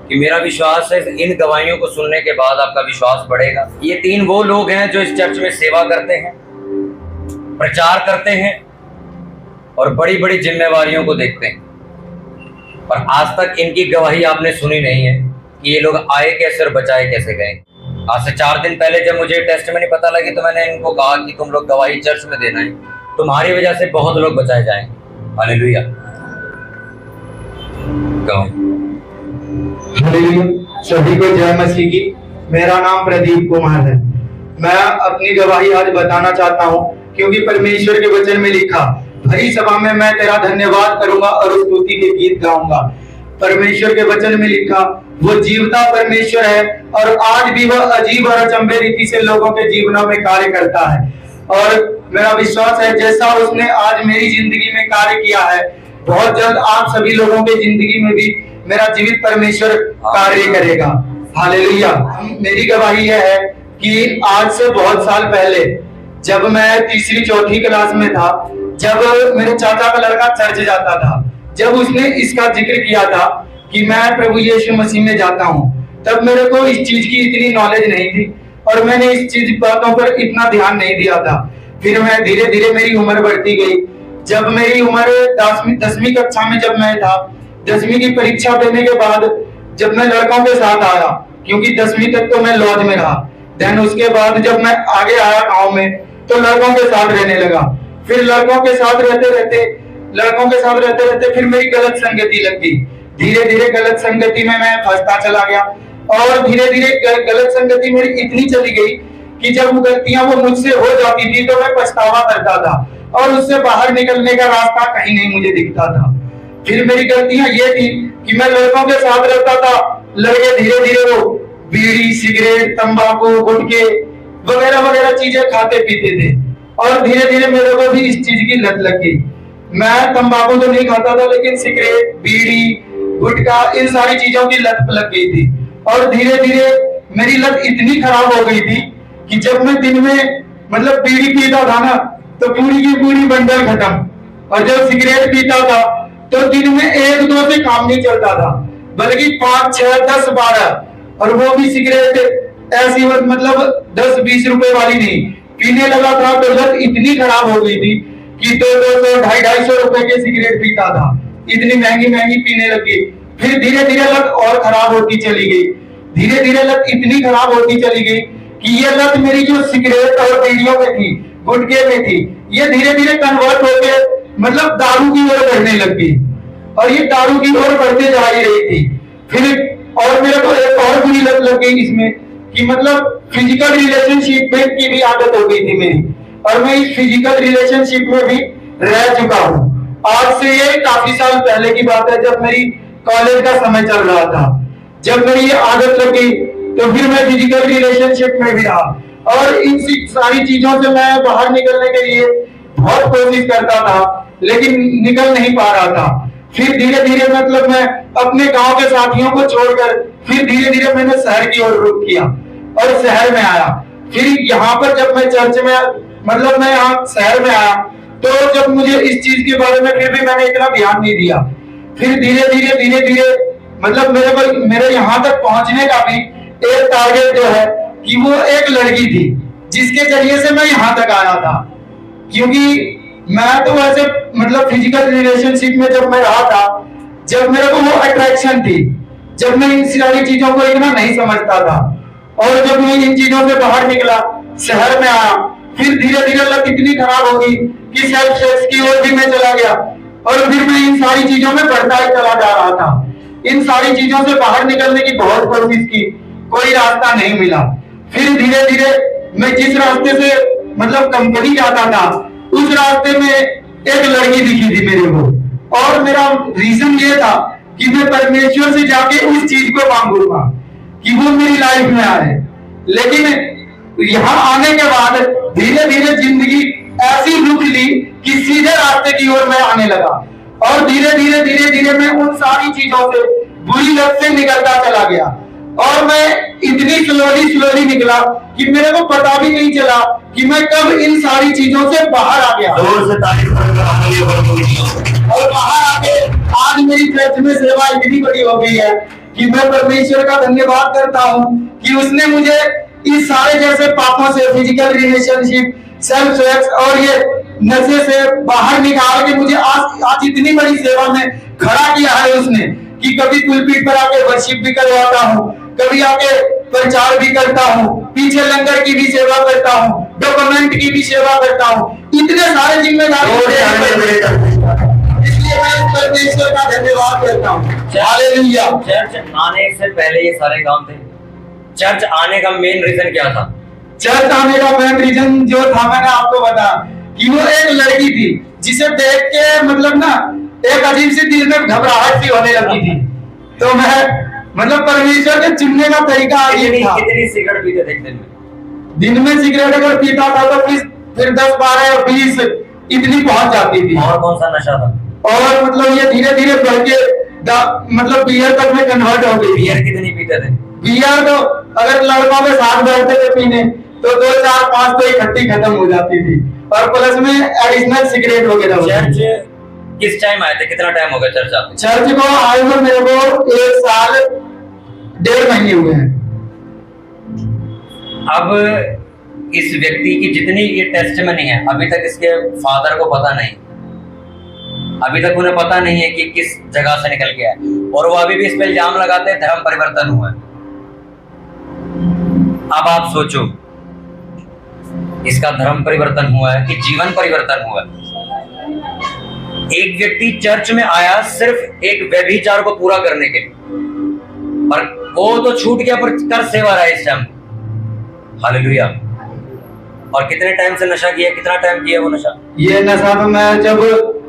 कि मेरा विश्वास है इन गवाहियों को सुनने के बाद आपका विश्वास बढ़ेगा। ये 3 वो लोग हैं जो इस चर्च में सेवा करते हैं, प्रचार करते हैं और बड़ी बड़ी जिम्मेवारियों को देखते हैं, पर आज तक इनकी गवाही आपने सुनी नहीं है कि ये लोग आए कैसे और बचाए कैसे गए। आज से 4 दिन पहले जब मुझे टेस्टमनी पता लगी तो मैंने इनको कहा कि तुम लोग गवाही चर्च में देना है, तुम्हारी वजह से बहुत लोग बचाए जाएंगे। हालेलुया। सभी को जय मसीह की। मेरा नाम प्रदीप कुमार है। मैं अपनी गवाही आज बताना चाहता हूँ क्योंकि परमेश्वर के वचन में लिखा, भरी सभा में मैं तेरा धन्यवाद करूंगा और स्तुति के गीत गाऊंगा। परमेश्वर के वचन में लिखा, वो जीवता परमेश्वर है और आज भी वह अजीब और अचंभे रीति से लोगों के जीवनों में कार्य करता है। और मेरा विश्वास है जैसा उसने आज मेरी जिंदगी में कार्य किया है, बहुत जल्द आप सभी लोगों के जिंदगी में भी मेरा जीवित परमेश्वर कार्य करेगा। हालेलुया। मेरी गवाही यह है कि आज से बहुत साल पहले जब मैं तीसरी चौथी क्लास में था, जब मेरे चाचा का लड़का चर्च जाता था, जब उसने इसका जिक्र किया था कि मैं प्रभु यीशु मसीह में जाता हूँ, तब मेरे को इस चीज की इतनी नॉलेज नहीं थी और मैंने इस चीज बातों पर इतना ध्यान नहीं दिया था। फिर मैं धीरे धीरे मेरी उम्र बढ़ती गई। जब मेरी उम्र 10वीं कक्षा में जब मैं था, 10वीं की परीक्षा देने के बाद जब मैं लड़कों के साथ आया, क्योंकि 10वीं तक तो मैं लॉज में रहा, देन उसके बाद जब मैं आगे आया गाँव में तो लड़कों के साथ रहने लगा। फिर लड़कों के साथ रहते रहते फिर मेरी गलत संगति लग गई। धीरे धीरे गलत संगति में मैं फंसता चला गया और धीरे धीरे गलत संगति मेरी इतनी चली गई कि जब गलतियां वो मुझसे हो जाती थी तो मैं पछतावा करता था और उससे बाहर निकलने का रास्ता कहीं नहीं मुझे दिखता था। फिर मेरी गलतियां ये थी कि मैं लड़कों के साथ रहता था, लड़के धीरे धीरे वो बीड़ी, सिगरेट, तंबाकू, गुटखे वगैरह वगैरह चीजें खाते पीते थे और धीरे धीरे मेरे को भी इस चीज की लत लग गई। मैं तंबाकू तो नहीं खाता था, लेकिन सिगरेट, बीड़ी, गुटखा, इन सारी चीजों की लत लग गई थी और धीरे धीरे मेरी लत इतनी खराब हो गई थी कि जब मैं दिन में मतलब बीड़ी पीता था ना तो पूरी की पूरी बंडल खत्म, और जब सिगरेट पीता था तो दिन में 1-2 से काम नहीं चलता था, बल्कि 5, 6, 10, 12, और वो भी सिगरेट ऐसी मतलब 10-20 रुपए वाली नहीं, पीने लगा था तो लत इतनी खराब हो गई थी कि 200, 250 रुपए के सिगरेट पीता था, इतनी महंगी महंगी पीने लगी। फिर धीरे धीरे लत और खराब होती चली गई, धीरे धीरे लत इतनी खराब होती चली गई कि ये लत मेरी जो सिगरेट और बीड़ियों में थी, गुटखे में थी, ये धीरे धीरे कन्वर्ट होकर मतलब दारू की ओर बढ़ने लग गई और ये दारू की ओर बढ़ते जा ही रही थी। फिर और मेरे को एक और बुरी लत लग गई इसमें कि मतलब फिजिकल रिलेशनशिप में की भी आदत हो गई थी मेरी, और मैं इस फिजिकल रिलेशनशिप में भी रह चुका हूँ। आज से ये काफी साल पहले की बात है, जब मेरी कॉलेज का समय चल रहा था, जब मेरी ये आदत लग गई तो फिर मैं फिजिकल रिलेशनशिप में भी रहा और इन सारी चीजों से मैं बाहर निकलने के लिए बहुत कोशिश करता था, लेकिन निकल नहीं पा रहा था। फिर धीरे धीरे मतलब मैं अपने गांव के साथियों को छोड़कर फिर धीरे धीरे मैंने शहर की ओर रुख किया और शहर में आया। फिर यहाँ पर जब मैं चर्च में मतलब मैं यहाँ शहर में आया तो जब मुझे इस चीज के बारे में फिर भी मैंने इतना ध्यान नहीं दिया। फिर धीरे धीरे मतलब मेरे यहाँ तक पहुंचने का भी एक टारगेट जो है कि वो एक लड़की थी जिसके जरिए से मैं यहाँ तक आया था, क्योंकि मैं तो वैसे मतलब फिजिकल रिलेशनशिप में जब मैं रहा था, जब मेरे को वो अट्रैक्शन थी, जब मैं इन सारी चीजों को इतना नहीं समझता था, और जब मैं इन चीजों से बाहर निकला, शहर में आया, फिर धीरे धीरे लत इतनी खराब हो गई कि सेल्फ सेक्स की ओर भी मैं चला गया और फिर मैं इन सारी चीजों में बढ़ता ही चला जा रहा था। इन सारी चीजों से बाहर निकलने की बहुत कोशिश की, कोई रास्ता नहीं मिला। फिर धीरे धीरे मैं जिस रास्ते से मतलब कंपनी जाता था उस रास्ते में एक लड़की दिखी थी मेरे को, और मेरा रीजन ये था कि मैं परमेश्वर से जाके उस चीज को मांगूंगा कि वो मेरी लाइफ में आए। लेकिन यहाँ आने के बाद धीरे धीरे जिंदगी ऐसी रुक ली कि सीधे रास्ते की ओर मैं आने लगा और धीरे धीरे मैं उन सारी चीजों से बुरी लत से निकलता चला गया और मैं इतनी स्लोली निकला कि मेरे को पता भी नहीं चला कि मैं कब इन सारी चीजों से बाहर आ गया। जोर से तारीफ और बाहर आके आज मेरी चर्च में सेवा इतनी बड़ी हो गई है कि मैं परमेश्वर का धन्यवाद करता हूँ कि उसने मुझे इस सारे जैसे पापों से, फिजिकल रिलेशनशिप, सेल्फ सेक्स और ये नशे से बाहर निकाल के मुझे आज इतनी बड़ी सेवा में खड़ा किया है उसने, कि कभी पुलपीठ पर आके वर्शिप भी करवाता हूँ, कभी आके प्रचार भी करता हूँ, पीछे लंगर की भी सेवा करता हूँ, डॉक्यूमेंट की भी सेवा करता हूँ, इतने सारे जिम्मेदारी, इसलिए मैं परमेश्वर का धन्यवाद करता हूँ। हालेलुया। चर्च आने से पहले ये सारे काम थे। चर्च आने का मेन रीजन क्या था? चर्च आने का मेन रीजन जो था, मैंने आपको बताया कि वो एक लड़की थी जिसे देख के मतलब ना एक अजीब सी दिल में घबराहट सी होने लगी थी। तो मैं मतलब परमेश्वर के चुनने का तरीका ये था। कितनी सिगरेट पीते थे दिन में सिगरेट अगर पीता था तो फिर 10, 12, 20 इतनी पहुंच जाती थी। और कौन सा नशा था? और मतलब ये धीरे धीरे बढ़ के मतलब बियर तक में कन्वर्ट हो गई। बियर कितनी पीते थे? बियर तो अगर लड़कों के साथ बैठते थे पीने तो 2, 4, 5 तो इकट्ठी खत्म हो जाती थी, और प्लस में एडिशनल सिगरेट वगैरह। चर्च किस टाइम आए थे? कितना टाइम हो गया चर्च आते? चर्च को आए हुए मेरे को 1 साल 1.5 महीने हुए हैं। अब इस व्यक्ति की जितनी ये टेस्टिमनी है, अभी तक इसके फादर को पता नहीं, अभी तक उन्हें पता नहीं है कि किस जगह से निकल के आए, और वो अभी भी इस पे इल्जाम लगाते हैं धर्म परिवर्तन हुआ है। अब आप सोचो, इसका धर्म परिवर्तन हुआ है कि जीवन परिवर्तन हुआ है? एक व्यक्ति चर्च में आया सिर्फ एक व्यभिचार को पूरा करने के लिए, पर वो तो छूट गया, पर कर सेवा रहा है इस टाइम। हालेलुया। और कितने टाइम से नशा किया? कितना टाइम किया वो नशा? ये नशा तो मैं जब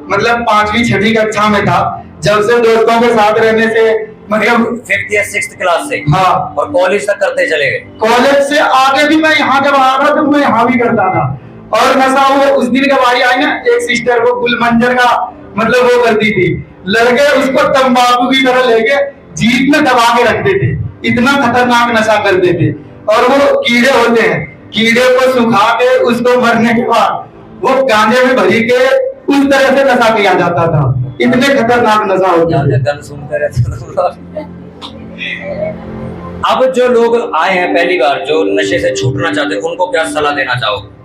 मतलब 5वीं 6वीं कक्षा में था, जब से दोस्तों के साथ रहने से मतलब 5th या 6th क्लास से। हाँ। और कॉलेज तक करते चले गए? कॉलेज से आगे भी मैं यहाँ जब आ रहा था तो मैं यहाँ भी करता था। और नशा वो उस दिन का बारी आई ना, एक सिस्टर वो गुलमंजर का मतलब वो करती थी, लड़के उसको तंबाकू की तरह लेके जीभ में दबा के रखते थे, इतना खतरनाक नशा करते थे। और वो कीड़े होते हैं, कीड़े को सुखा के उसको मरने के बाद वो गांजे में भरी के उस तरह से नशा किया जाता था, इतने खतरनाक नशा होता है। अब जो लोग आए हैं पहली बार, जो नशे से छूटना चाहते हैं, उनको क्या सलाह देना चाहोगे?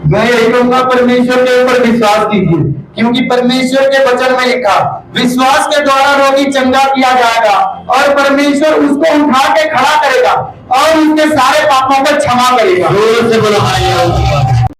मैं यही कहूंगा, परमेश्वर के ऊपर विश्वास कीजिए, क्योंकि परमेश्वर के वचन में लिखा, विश्वास के द्वारा रोगी चंगा किया जाएगा और परमेश्वर उसको उठा के खड़ा करेगा और उसके सारे पापों को क्षमा करेगा। जोर से बोलो हालेलुया।